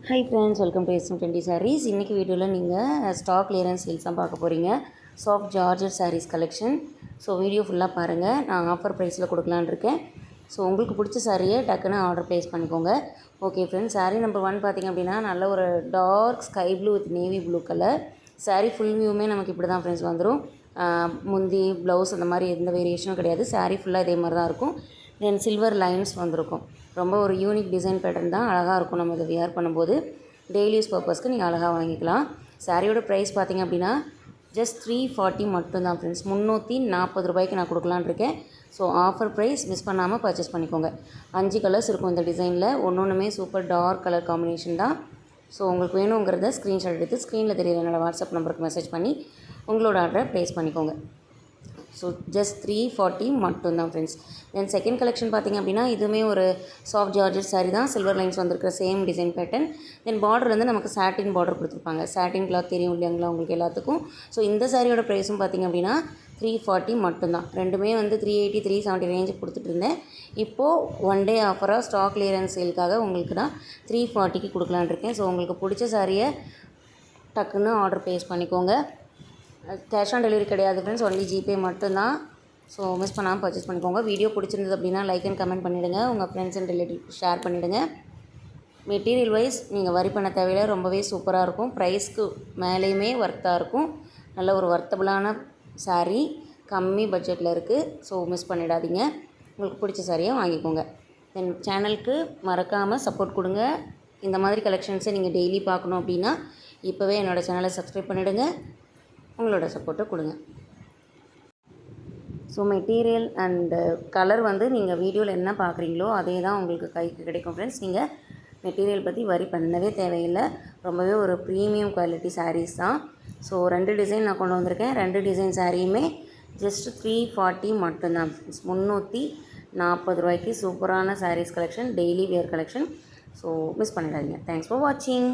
Hi friends, welcome to SM20 saris. இன்றைக்கி வீடியோவில் நீங்கள் ஸ்டாக் கிளியரன்ஸ் சேல்ஸ் தான் பார்க்க போகிறீங்க. Soft georgette saris collection. So video ஃபுல்லாக பாருங்கள். நான் ஆஃபர் ப்ரைஸில் கொடுக்கலான்னு இருக்கேன். ஸோ உங்களுக்கு பிடிச்ச சாரியை டக்குன்னு ஆர்டர் ப்ளேஸ் பண்ணிக்கோங்க. ஓகே ஃப்ரெண்ட்ஸ், சாரீ நம்பர் 1 பார்த்திங்க அப்படின்னா நல்ல ஒரு dark sky blue with navy blue colour sari. Full வியூமே நமக்கு இப்படி தான் ஃப்ரெண்ட்ஸ் வந்துடும். முந்தி ப்ளவுஸ் அந்த மாதிரி எந்த வேரியேஷனும் கிடையாது. சாரீ ஃபுல்லாக இதே மாதிரி தான் இருக்கும். தென் சில்வர் லைன்ஸ் வந்திருக்கும். ரொம்ப ஒரு யூனிக் டிசைன் பேட்டர்ன் தான், அழகாக இருக்கும். நம்ம இதை வியர் பண்ணும்போது டெய்லி யூஸ் பர்பஸ்க்கு நீங்கள் அழகாக வாங்கிக்கலாம். சாரியோட ப்ரைஸ் பார்த்திங்க அப்படின்னா ஜஸ்ட் 340 மட்டும்தான் ஃப்ரெண்ட்ஸ். 340 ரூபாய்க்கு நான் கொடுக்கலான்னு இருக்கேன். ஸோ ஆஃபர் ப்ரைஸ் மிஸ் பண்ணாமல் பர்ச்சேஸ் பண்ணிக்கோங்க. 5 கலர்ஸ் இருக்கும் இந்த டிசைனில். ஒன்றுமே சூப்பர் டார்க் கலர் காம்பினேஷன் தான். ஸோ உங்களுக்கு வேணுங்கிறத ஸ்க்ரீன்ஷாட் எடுத்து ஸ்க்ரீனில் தெரியுற என்னோடய வாட்ஸ்அப் நம்பருக்கு மெசேஜ் பண்ணி உங்களோட ஆர்டரை ப்ளேஸ் பண்ணிக்கோங்க. ஸோ ஜஸ்ட் 340 மட்டும்தான் ஃப்ரெண்ட்ஸ். தென் செகண்ட் கலெக்ஷன் பார்த்திங்க அப்படின்னா இதுவுமே ஒரு சாஃப்ட் ஜார்ஜட் சாரீ தான். சில்வர் லைன்ஸ் வந்திருக்கிற சேம் டிசைன் பேட்டர்ன். தென் பார்டர் வந்து நமக்கு சாட்டின் பார்டர் கொடுத்துருப்பாங்க. சாட்டின் கிளாத் தெரியும் இல்லைங்களா உங்களுக்கு எல்லாத்துக்கும். ஸோ இந்த சாரியோட ப்ரைஸும் பார்த்திங்க அப்படின்னா 340 மட்டும்தான். ரெண்டுமே வந்து 380 370 ரேஞ்சுக்கு கொடுத்துட்டு இருந்தேன். இப்போது 1 டே ஆஃபராக ஸ்டாக் கிளியரன்ஸ் சேலுக்காக உங்களுக்கு நான் 340க்கு கொடுக்கலான் இருக்கேன். ஸோ உங்களுக்கு பிடிச்ச சாரியை டக்குன்னு ஆர்டர் ப்ளேஸ் பண்ணிக்கோங்க. கேஷ் ஆன் டெலிவரி கிடையாது ஃப்ரெண்ட்ஸ், ஒன்லி ஜிபே மட்டும்தான். ஸோ மிஸ் பண்ணாமல் பர்ச்சேஸ் பண்ணிக்கோங்க. வீடியோ பிடிச்சிருந்தது அப்படின்னா லைக் அண்ட் கமெண்ட் பண்ணிவிடுங்க. உங்கள் ஃப்ரெண்ட்ஸ் அண்ட் ரிலேட்டிவ் ஷேர் பண்ணிவிடுங்க. மெட்டீரியல் வைஸ் நீங்கள் வரி பண்ண தேவையில்லை, ரொம்பவே சூப்பராக இருக்கும். ப்ரைஸ்க்கு மேலேயுமே ஒர்த்தாக இருக்கும். நல்ல ஒரு ஒர்த்தபுளான சாரீ, கம்மி பட்ஜெட்டில் இருக்குது. ஸோ மிஸ் பண்ணிடாதீங்க. உங்களுக்கு பிடிச்ச சாரியை வாங்கிக்கோங்க. தென் சேனலுக்கு மறக்காமல் சப்போர்ட் கொடுங்க. இந்த மாதிரி கலெக்ஷன்ஸை நீங்கள் டெய்லி பார்க்கணும் அப்படின்னா இப்போவே என்னோடய சேனலை சப்ஸ்கிரைப் பண்ணிவிடுங்க. உங்களோட சப்போர்ட்டை கொடுங்க. ஸோ மெட்டீரியல் அண்டு கலர் வந்து நீங்கள் வீடியோவில் என்ன பார்க்குறீங்களோ அதே தான் உங்களுக்கு கைக்கு கிடைக்கும் ஃப்ரெண்ட்ஸ். நீங்கள் மெட்டீரியல் பற்றி வரி பண்ணவே தேவையில்லை. ரொம்பவே ஒரு ப்ரீமியம் குவாலிட்டி சாரீஸ் தான். ஸோ 2 டிசைன் நான் கொண்டு வந்திருக்கேன். 2 டிசைன் சாரியுமே ஜஸ்ட் 340 மட்டும்தான் ஃப்ரெண்ட்ஸ். 340 ரூபாய்க்கு சூப்பரான saris collection, daily wear collection. So miss பண்ணிடாதீங்க. தேங்க்ஸ் ஃபார் வாட்சிங்.